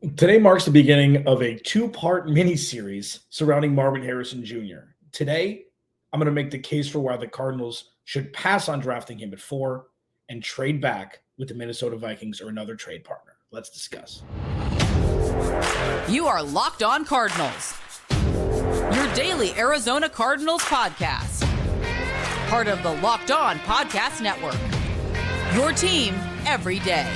Today marks the beginning of a two-part mini-series surrounding Marvin Harrison Jr. Today, I'm going to make the case for why the Cardinals should pass on drafting him at 4 and trade back with the Minnesota Vikings or another trade partner. Let's discuss. You are Locked On Cardinals, your daily Arizona Cardinals podcast. Part of the Locked On Podcast Network, your team every day.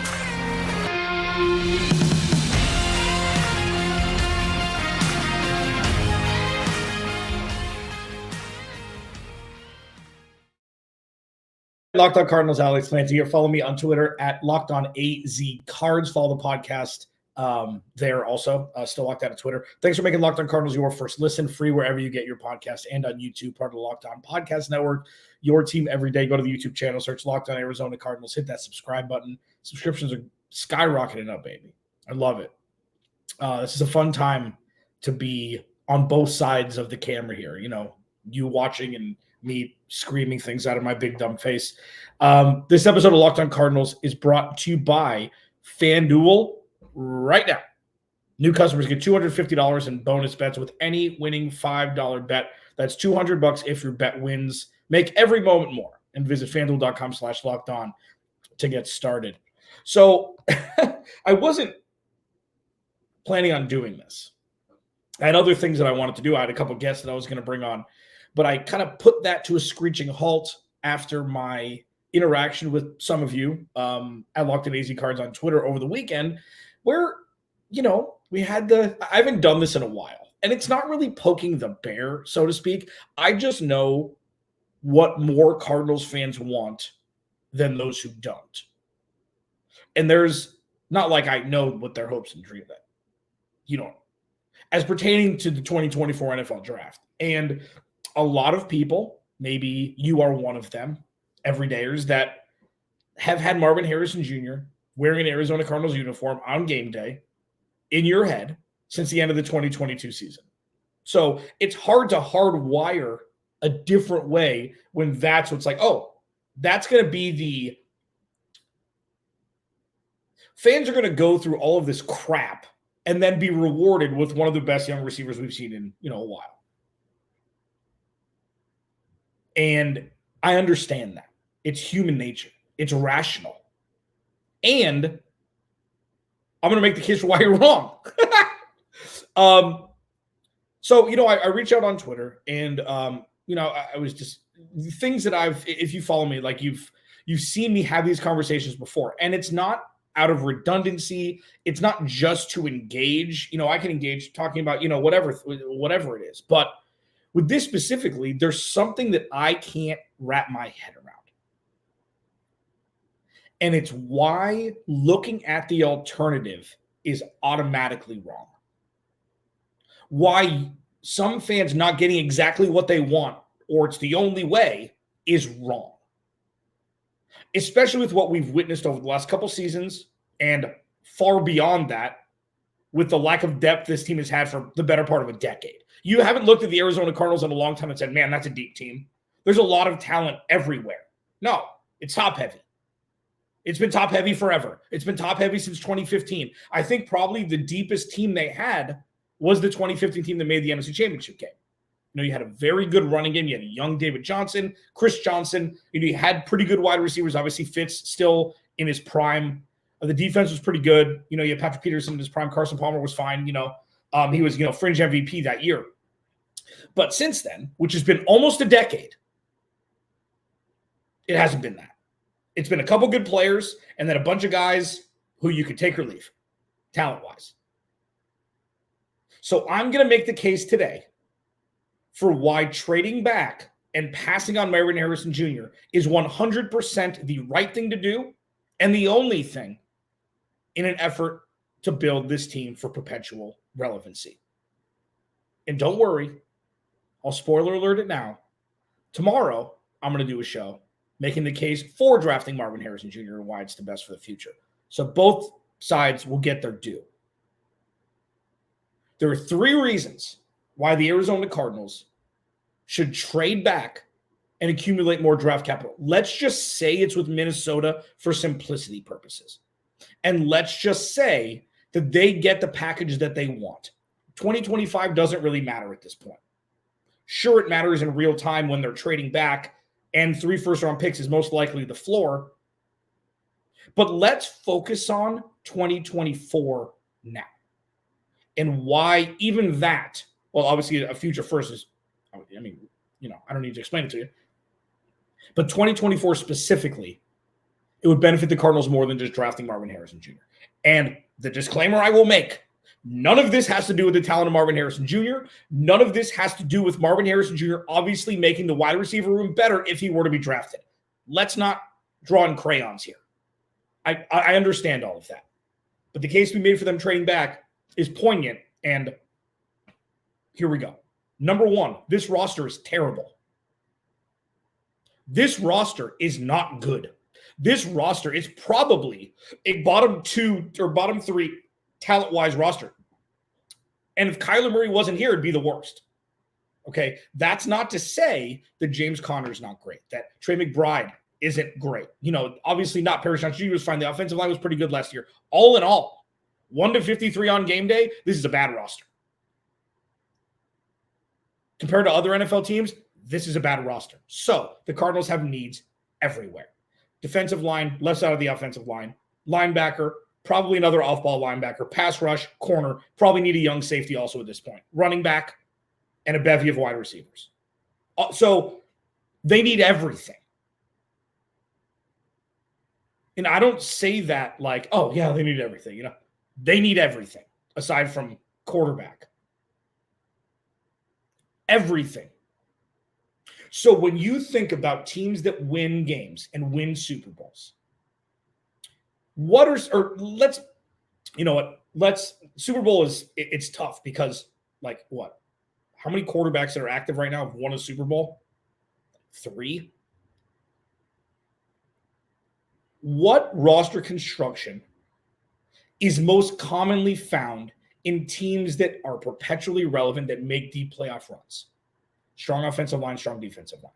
Locked On Cardinals, Alex Clancy here. Follow me on Twitter at Locked On AZ Cards. Follow the podcast there also. Still locked out of Twitter. Thanks for making Locked On Cardinals your first listen, free wherever you get your podcast and on YouTube, part of the Locked On Podcast Network. Your team every day. Go to the YouTube channel, search Locked On Arizona Cardinals, hit that subscribe button. Subscriptions are skyrocketing up, baby. I love it. This is a fun time to be on both sides of the camera here. You know, you watching and me screaming things out of my big dumb face. This episode of Locked On Cardinals is brought to you by FanDuel right now. New customers get $250 in bonus bets with any winning $5 bet. That's $200 if your bet wins. Make every moment more and visit FanDuel.com/lockedon to get started. So I wasn't planning on doing this. I had other things that I wanted to do. I had a couple guests that I was going to bring on, but I kind of put that to a screeching halt after my interaction with some of you at Locked On AZ Cards on Twitter over the weekend, where, you know, we had I haven't done this in a while, and it's not really poking the bear, so to speak. I just know what more Cardinals fans want than those who don't. And there's not like I know what their hopes and dreams are. You don't. As pertaining to the 2024 NFL draft. And a lot of people, maybe you are one of them, everydayers, that have had Marvin Harrison Jr. wearing an Arizona Cardinals uniform on game day in your head since the end of the 2022 season. So it's hard to hardwire a different way when that's what's like, oh, that's going to be the fans are going to go through all of this crap and then be rewarded with one of the best young receivers we've seen in, a while. And I understand that. It's human nature. It's rational. And I'm going to make the case for why you're wrong. So, I reached out on Twitter and, I was just things that if you follow me, like you've seen me have these conversations before, and it's not out of redundancy. It's not just to engage. I can engage talking about, whatever it is. But with this specifically, there's something that I can't wrap my head around. And it's why looking at the alternative is automatically wrong. Why some fans not getting exactly what they want, or it's the only way, is wrong. Especially with what we've witnessed over the last couple seasons and far beyond that, with the lack of depth this team has had for the better part of a decade. You haven't looked at the Arizona Cardinals in a long time and said, man, that's a deep team. There's a lot of talent everywhere. No, it's top heavy. It's been top heavy forever. It's been top heavy since 2015. I think probably the deepest team they had was the 2015 team that made the NFC Championship game. You had a very good running game. You had a young David Johnson, Chris Johnson. You had pretty good wide receivers. Obviously, Fitz still in his prime. The defense was pretty good. You had Patrick Peterson in his prime. Carson Palmer was fine. He was, fringe MVP that year. But since then, which has been almost a decade, it hasn't been that. It's been a couple good players and then a bunch of guys who you could take or leave, talent-wise. So I'm going to make the case today for why trading back and passing on Marvin Harrison Jr. is 100% the right thing to do and the only thing in an effort to build this team for perpetual relevancy. And don't worry, I'll spoiler alert it now. Tomorrow, I'm going to do a show making the case for drafting Marvin Harrison Jr. and why it's the best for the future. So both sides will get their due. There are 3 reasons why the Arizona Cardinals should trade back and accumulate more draft capital. Let's just say it's with Minnesota for simplicity purposes. And let's just say that they get the package that they want. 2025 doesn't really matter at this point. Sure, it matters in real time when they're trading back, and 3 first-round picks is most likely the floor. But let's focus on 2024 now. And why even that, well, obviously a future first is, I mean, I don't need to explain it to you. But 2024 specifically, it would benefit the Cardinals more than just drafting Marvin Harrison Jr. And the disclaimer I will make, none of this has to do with the talent of Marvin Harrison Jr. None of this has to do with Marvin Harrison Jr. obviously making the wide receiver room better if he were to be drafted. Let's not draw in crayons here. I understand all of that. But the case we made for them trading back is poignant, and here we go. Number one, this roster is terrible. This roster is not good. This roster is probably a bottom 2 or bottom 3 talent-wise roster. And if Kyler Murray wasn't here, it'd be the worst. Okay? That's not to say that James Conner's not great, that Trey McBride isn't great. Obviously not. Parrish Jr. was fine. The offensive line was pretty good last year. All in all, 1-53 on game day, this is a bad roster. Compared to other NFL teams, this is a bad roster. So the Cardinals have needs everywhere. Defensive line, left side of the offensive line, linebacker, probably another off-ball linebacker, pass rush, corner, probably need a young safety also at this point, running back, and a bevy of wide receivers. So they need everything. And I don't say that like, oh, yeah, they need everything. They need everything aside from quarterback. Everything. So when you think about teams that win games and win Super Bowls, Super Bowl it's tough because how many quarterbacks that are active right now have won a Super Bowl? 3. What roster construction is most commonly found in teams that are perpetually relevant that make deep playoff runs? Strong offensive line, strong defensive line.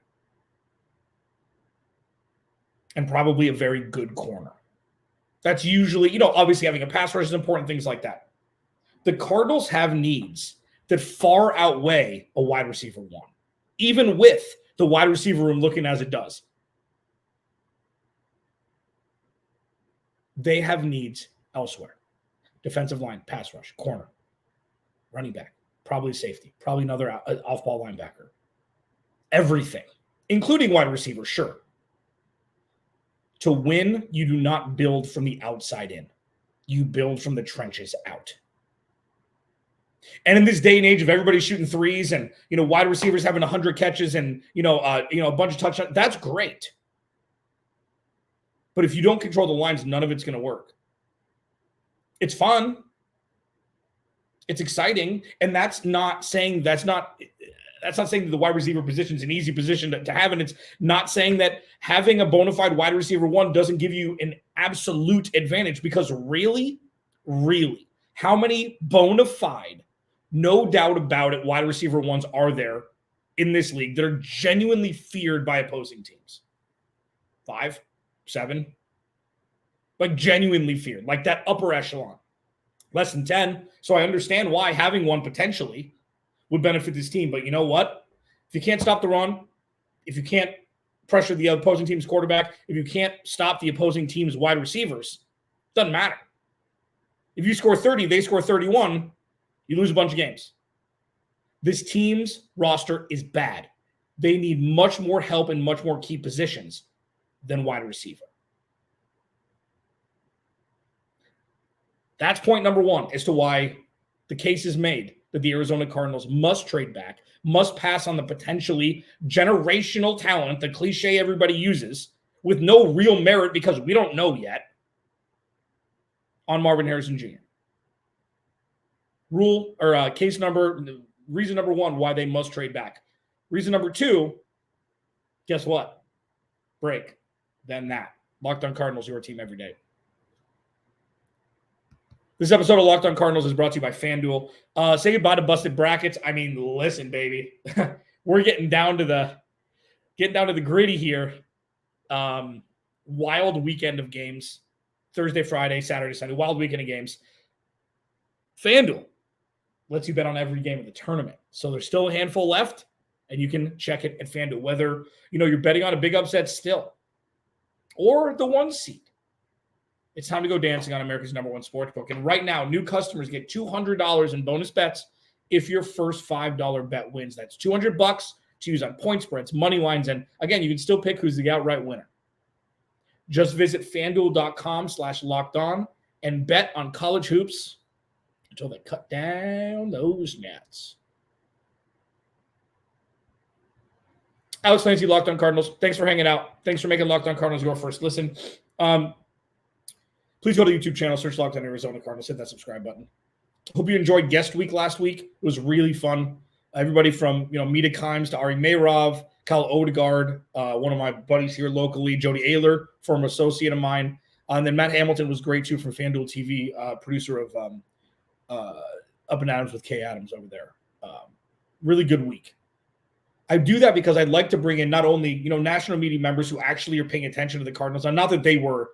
And probably a very good corner. That's usually, obviously having a pass rush is important, things like that. The Cardinals have needs that far outweigh a wide receiver 1, even with the wide receiver room looking as it does. They have needs elsewhere. Defensive line, pass rush, corner, running back, probably safety, probably another off-ball linebacker. Everything, including wide receiver, sure. To win, you do not build from the outside in. You build from the trenches out. And in this day and age of everybody shooting threes and, wide receivers having 100 catches and, a bunch of touchdowns, that's great. But if you don't control the lines, none of it's going to work. It's fun. It's exciting. And that's not saying that the wide receiver position is an easy position to have. And it's not saying that having a bona fide wide receiver 1 doesn't give you an absolute advantage, because really, how many bona fide, no doubt about it, wide receiver 1s are there in this league that are genuinely feared by opposing teams? 5, 7, genuinely feared, like that upper echelon. Less than 10. So I understand why having one potentially would benefit this team. But you know what? If you can't stop the run, if you can't pressure the opposing team's quarterback, if you can't stop the opposing team's wide receivers, doesn't matter. If you score 30, they score 31, you lose a bunch of games. This team's roster is bad. They need much more help in much more key positions than wide receiver. That's point number 1 as to why the case is made that the Arizona Cardinals must trade back, must pass on the potentially generational talent, the cliche everybody uses, with no real merit because we don't know yet, on Marvin Harrison Jr. Reason number 1, why they must trade back. Reason number 2, guess what? Break. Then that. Locked on Cardinals, your team every day. This episode of Locked on Cardinals is brought to you by FanDuel. Say goodbye to busted brackets. I mean, listen, baby. We're getting down to the gritty here. Wild weekend of games. Thursday, Friday, Saturday, Sunday. Wild weekend of games. FanDuel lets you bet on every game of the tournament. So there's still a handful left, and you can check it at FanDuel, whether you're betting on a big upset still or the 1 seed. It's time to go dancing on America's #1 sportsbook. And right now, new customers get $200 in bonus bets if your first $5 bet wins. That's $200 to use on point spreads, money lines, and again, you can still pick who's the outright winner. Just visit FanDuel.com/lockedon and bet on college hoops until they cut down those nets. Alex Clancy, Locked On Cardinals. Thanks for hanging out. Thanks for making Locked On Cardinals your first listen. Please go to the YouTube channel, search Locked On Arizona Cardinals, hit that subscribe button. Hope you enjoyed guest week last week. It was really fun. Everybody from Mita Kimes to Ari Meirov, Kyle Odegaard, one of my buddies here locally, Jody Ayler, former associate of mine, and then Matt Hamilton was great too from FanDuel TV, producer of Up and Adams with Kay Adams over there. Really good week. I do that because I'd like to bring in not only national media members who actually are paying attention to the Cardinals, and not that they were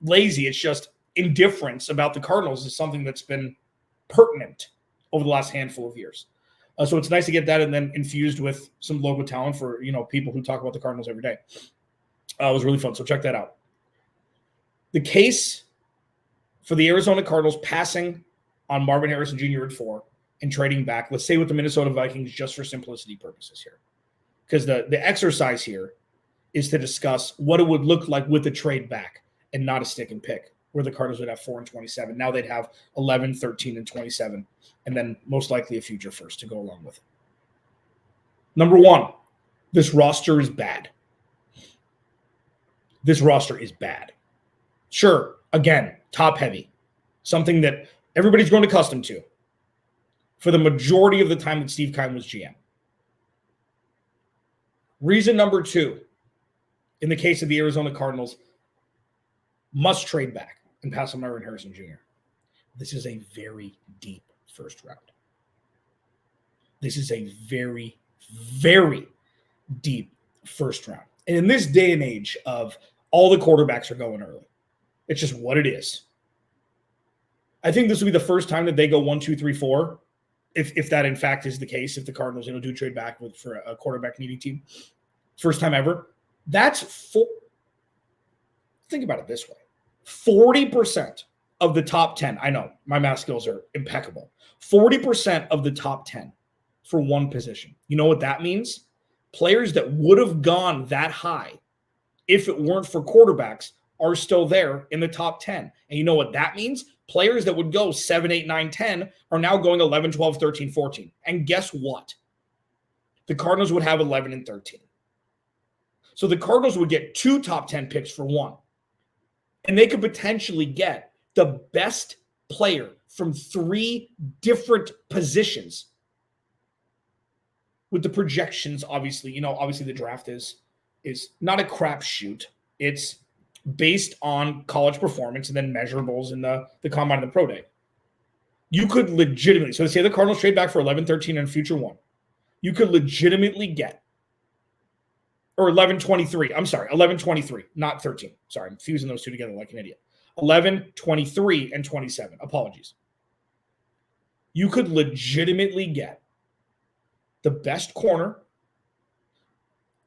lazy. It's just indifference about the Cardinals is something that's been pertinent over the last handful of years. So it's nice to get that and then infused with some local talent for people who talk about the Cardinals every day. It was really fun. So check that out. The case for the Arizona Cardinals passing on Marvin Harrison Jr. at 4 and trading back, let's say with the Minnesota Vikings, just for simplicity purposes here, because the exercise here is to discuss what it would look like with a trade back and not a stick and pick, where the Cardinals would have 4 and 27. Now they'd have 11, 13, and 27, and then most likely a future first to go along with it. Number one, this roster is bad. This roster is bad. Sure, again, top heavy, something that everybody's grown accustomed to for the majority of the time that Steve Keim was GM. Reason number 2, in the case of the Arizona Cardinals, must trade back and pass on Marvin Harrison Jr. This is a very deep first round. This is a very, very deep first round. And in this day and age of all the quarterbacks are going early, it's just what it is. I think this will be the first time that they go 1, 2, 3, 4, if that in fact is the case, if the Cardinals do trade back for a quarterback needing team. First time ever. That's full. Think about it this way. 40% of the top 10, I know my math skills are impeccable. 40% of the top 10 for one position. You know what that means? Players that would have gone that high if it weren't for quarterbacks are still there in the top 10. And you know what that means? Players that would go 7, 8, 9, 10 are now going 11, 12, 13, 14. And guess what? The Cardinals would have 11 and 13. So the Cardinals would get 2 top 10 picks for 1. And they could potentially get the best player from 3 different positions. With the projections, obviously, obviously the draft is not a crapshoot. It's based on college performance and then measurables in the combine and the pro day. You could legitimately, so say the Cardinals trade back for 11, 13 and future 1. You could legitimately get, or 11, 23. I'm sorry, 11, 23, not 13. Sorry, I'm fusing those two together like an idiot. 11, 23, and 27. Apologies. You could legitimately get the best corner,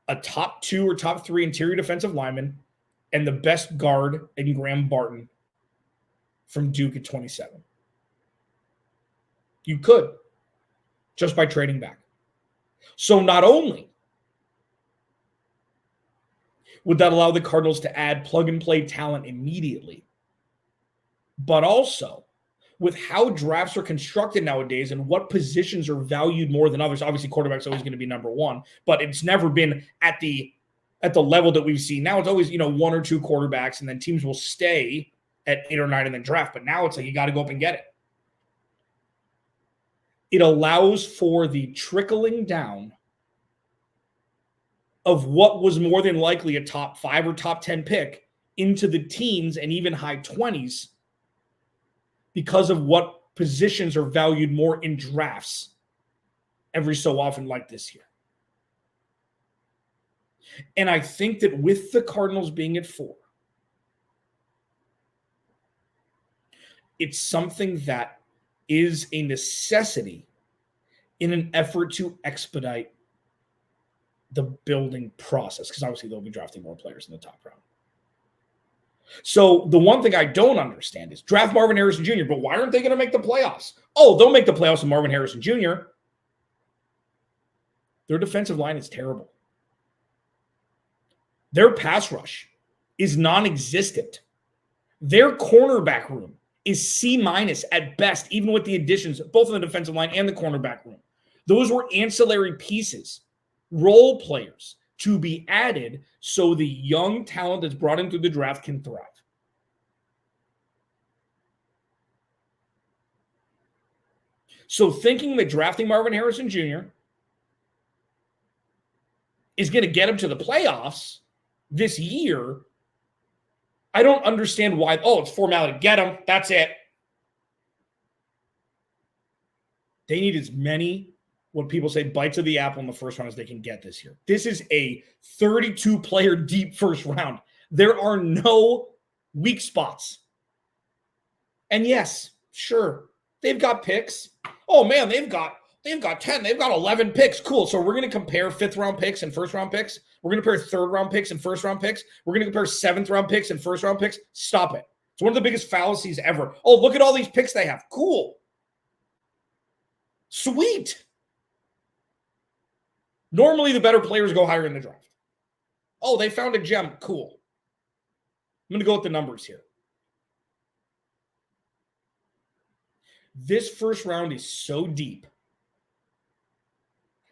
a top 2 or top 3 interior defensive lineman, and the best guard in Graham Barton from Duke at 27. You could, just by trading back. So not only would that allow the Cardinals to add plug-and-play talent immediately, but also with how drafts are constructed nowadays and what positions are valued more than others. Obviously, quarterback's always going to be number 1, but it's never been at the level that we've seen. Now it's always, 1 or 2 quarterbacks, and then teams will stay at 8 or 9 and then draft. But now it's like you got to go up and get it. It allows for the trickling down of what was more than likely a top 5 or top 10 pick into the teens and even high 20s because of what positions are valued more in drafts every so often like this year. And I think that with the Cardinals being at 4, it's something that is a necessity in an effort to expedite the building process, because obviously they'll be drafting more players in the top round. So the one thing I don't understand is draft Marvin Harrison Jr., but why aren't they going to make the playoffs? Oh, they'll make the playoffs with Marvin Harrison Jr. Their defensive line is terrible. Their pass rush is non-existent. Their cornerback room is C- at best, even with the additions, both in the defensive line and the cornerback room. Those were ancillary pieces, role players to be added so the young talent that's brought in through the draft can thrive. So thinking that drafting Marvin Harrison Jr. is going to get him to the playoffs this year, I don't understand why. Oh, it's formality. Get him. That's it. They need as many, what people say, bites of the apple in the first round as they can get this year. This is a 32-player deep first round. There are no weak spots. And yes, sure, they've got picks. Oh, man, they've got 10. They've got 11 picks. Cool. So we're going to compare fifth-round picks and first-round picks. We're going to compare third-round picks and first-round picks. We're going to compare seventh-round picks and first-round picks. Stop it. It's one of the biggest fallacies ever. Oh, look at all these picks they have. Cool. Sweet. Normally, the better players go higher in the draft. Oh, they found a gem. Cool. I'm going to go with the numbers here. This first round is so deep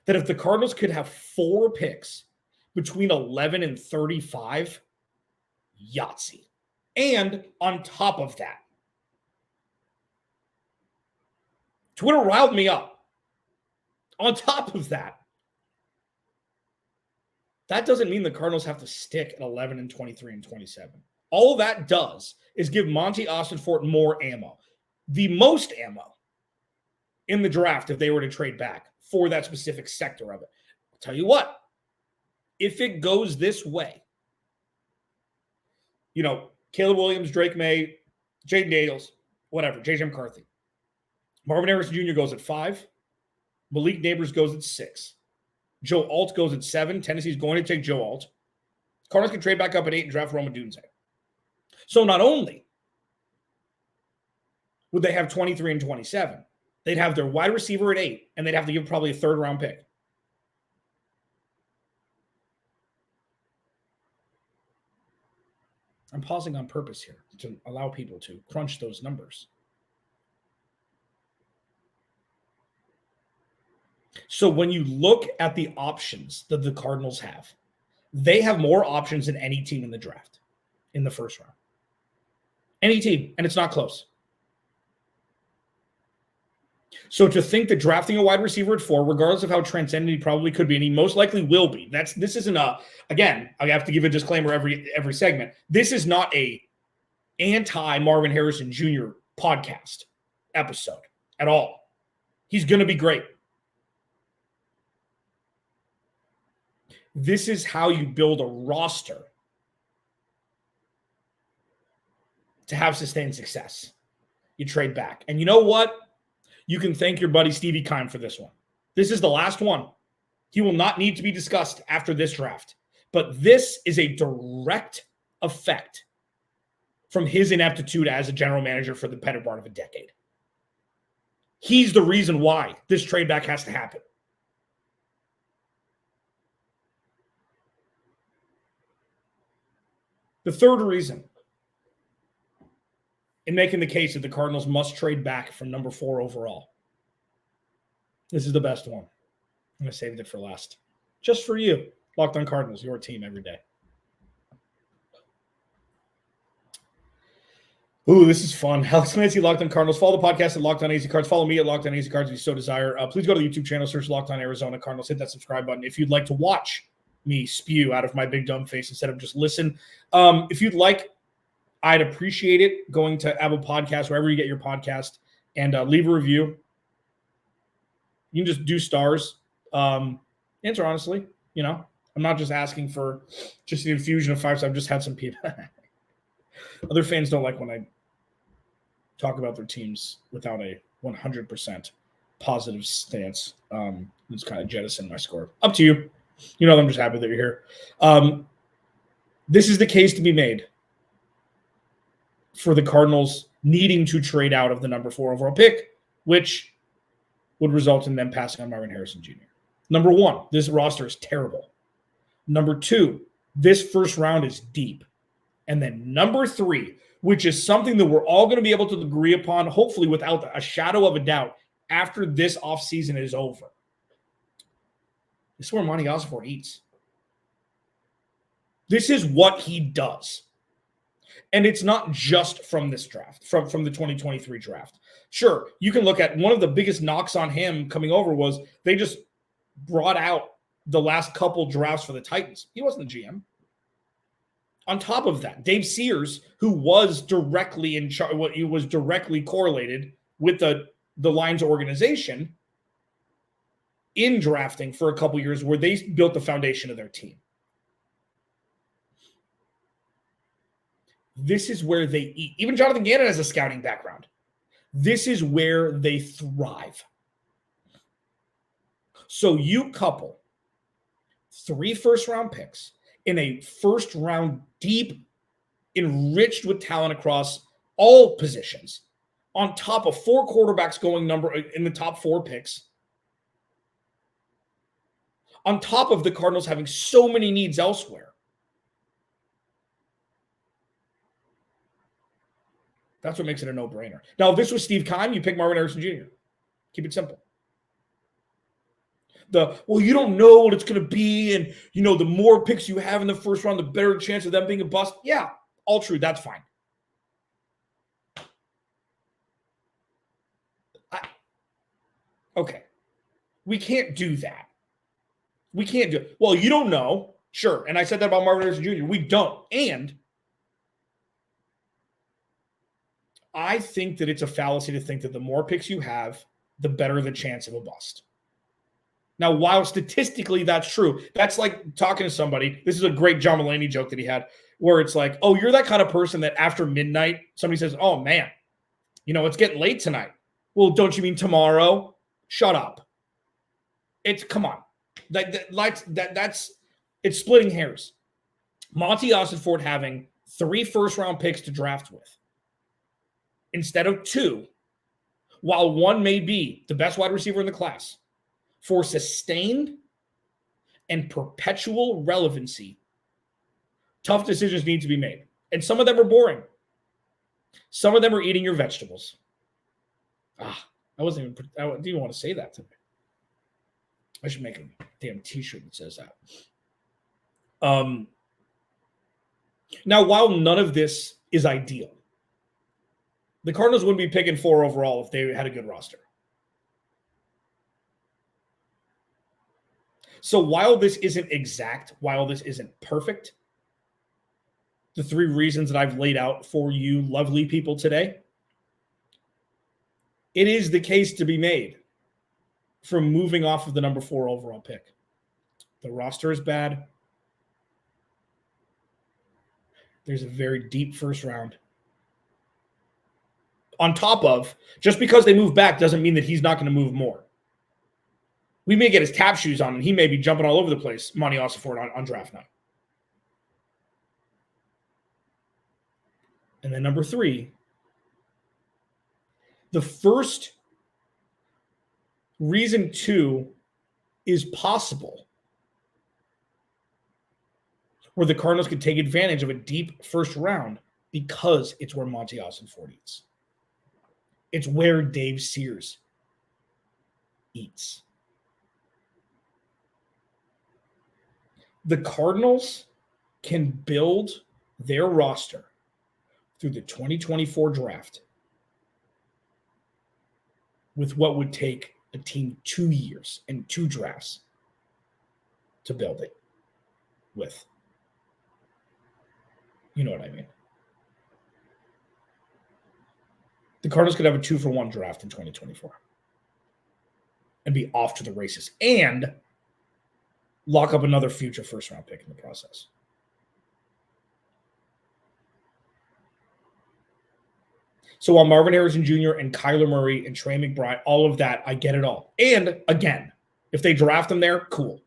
that if the Cardinals could have 4 picks between 11 and 35, Yahtzee. And on top of that, Twitter riled me up. On top of that, that doesn't mean the Cardinals have to stick at 11 and 23 and 27. All that does is give Monti Ossenfort more ammo. The most ammo in the draft if they were to trade back for that specific sector of it. I'll tell you what, if it goes this way, Caleb Williams, Drake May, Jaden Daniels, whatever, J.J. McCarthy. Marvin Harrison Jr. goes at 5. Malik Neighbors goes at 6. Joe Alt goes at 7. Tennessee's going to take Joe Alt. Cardinals can trade back up at 8 and draft Roma Dunze. So not only would they have 23 and 27, they'd have their wide receiver at 8, and they'd have to give probably a third-round pick. I'm pausing on purpose here to allow people to crunch those numbers. So when you look at the options that the Cardinals have, they have more options than any team in the draft in the first round. Any team, and it's not close. So to think that drafting a wide receiver at 4, regardless of how transcendent he probably could be, and he most likely will be, this isn't again, I have to give a disclaimer every segment. This is not a anti-Marvin Harrison Jr. podcast episode at all. He's going to be great. This is how you build a roster to have sustained success. You trade back. And you know what? You can thank your buddy Stevie Kime for this one. This is the last one. He will not need to be discussed after this draft. But this is a direct effect from his ineptitude as a general manager for the better part of a decade. He's the reason why this trade back has to happen. The third reason in making the case that the Cardinals must trade back from number 4 overall. This is the best one. I'm going to save it for last. Just for you. Locked on Cardinals, your team every day. Ooh, this is fun. Alex Clancy, Locked on Cardinals. Follow the podcast at Locked on AZ Cards. Follow me at Locked on AZ Cards if you so desire. Please go to the YouTube channel, search Locked on Arizona Cardinals. Hit that subscribe button if you'd like to watch me spew out of my big dumb face instead of just listen. If you'd like, I'd appreciate it going to Apple Podcasts, wherever you get your podcast, and leave a review. You can just do stars. Answer honestly, I'm not just asking for just an infusion of 5 stars. I've just had some people. Other fans don't like when I talk about their teams without a 100% positive stance. It's kind of jettison my score. Up to you. You know, I'm just happy that you're here. This is the case to be made for the Cardinals needing to trade out of the number 4 overall pick, which would result in them passing on Marvin Harrison Jr. Number 1, this roster is terrible. Number 2, this first round is deep. And then number 3, which is something that we're all going to be able to agree upon, hopefully without a shadow of a doubt, after this offseason is over. This is where Monti Ossenfort eats. This is what he does. And it's not just from this draft, from the 2023 draft. Sure, you can look at one of the biggest knocks on him coming over was they just brought out the last couple drafts for the Titans. He wasn't the GM. On top of that, Dave Sears, who was directly in charge, he was directly correlated with the Lions organization in drafting for a couple years where they built the foundation of their team. This is where they eat. Even Jonathan Gannon has a scouting background. This is where they thrive. So you couple 3 first-round picks in a first round deep, enriched with talent across all positions, on top of 4 quarterbacks going in the top 4 picks, on top of the Cardinals having so many needs elsewhere. That's what makes it a no-brainer. Now, if this was Steve Keim, you pick Marvin Harrison Jr. Keep it simple. Well, you don't know what it's going to be, and, you know, the more picks you have in the first round, the better chance of them being a bust. Yeah, all true. That's fine. Okay. We can't do that. We can't do it. Well, you don't know. Sure. And I said that about Marvin Harrison Jr. We don't. And I think that it's a fallacy to think that the more picks you have, the better the chance of a bust. Now, while statistically that's true, that's like talking to somebody. This is a great John Mulaney joke that he had, where it's like, oh, you're that kind of person that after midnight, somebody says, oh, man, you know, it's getting late tonight. Well, don't you mean tomorrow? Shut up. Come on. It's splitting hairs. Monti Ossenfort having 3 first-round picks to draft with instead of 2, while one may be the best wide receiver in the class, for sustained and perpetual relevancy, tough decisions need to be made. And some of them are boring. Some of them are eating your vegetables. I didn't even want to say that today. I should make a damn t-shirt that says that. Now, while none of this is ideal, the Cardinals wouldn't be picking 4 overall if they had a good roster. So while this isn't exact, while this isn't perfect, the 3 reasons that I've laid out for you lovely people today, it is the case to be made from moving off of the number 4 overall pick. The roster is bad. There's a very deep first round. On top of, just because they move back doesn't mean that he's not going to move more. We may get his tap shoes on, and he may be jumping all over the place, Monti Ossenfort, on draft night. And then number 3, the first reason 2 is possible, where the Cardinals could take advantage of a deep first round because it's where Monti Ossenfort eats. It's where Dave Sears eats. The Cardinals can build their roster through the 2024 draft with what would take a team 2 years and 2 drafts to build it with. You know what I mean? The Cardinals could have a 2-for-1 draft in 2024 and be off to the races and lock up another future first-round pick in the process. So while Marvin Harrison Jr. and Kyler Murray and Trey McBride, all of that, I get it all. And again, if they draft him there, cool.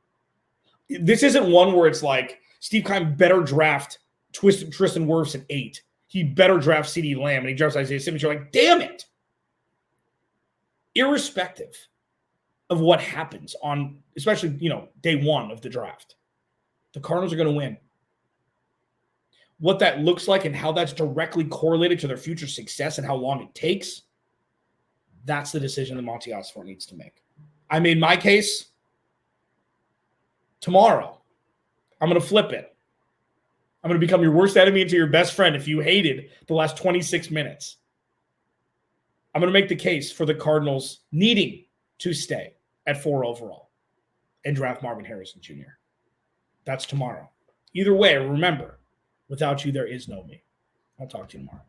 This isn't one where it's like Steve Keim better draft Tristan Wirfs at 8. He better draft CeeDee Lamb, and he drafts Isaiah Simmons. You're like, damn it. Irrespective of what happens on, especially, day one of the draft, the Cardinals are going to win. What that looks like and how that's directly correlated to their future success and how long it takes, that's the decision that Monti Ossenfort needs to make. I made my case. Tomorrow, I'm going to flip it. I'm going to become your worst enemy into your best friend if you hated the last 26 minutes. I'm going to make the case for the Cardinals needing to stay at 4 overall and draft Marvin Harrison Jr. That's tomorrow. Either way, remember, without you, there is no me. I'll talk to you tomorrow.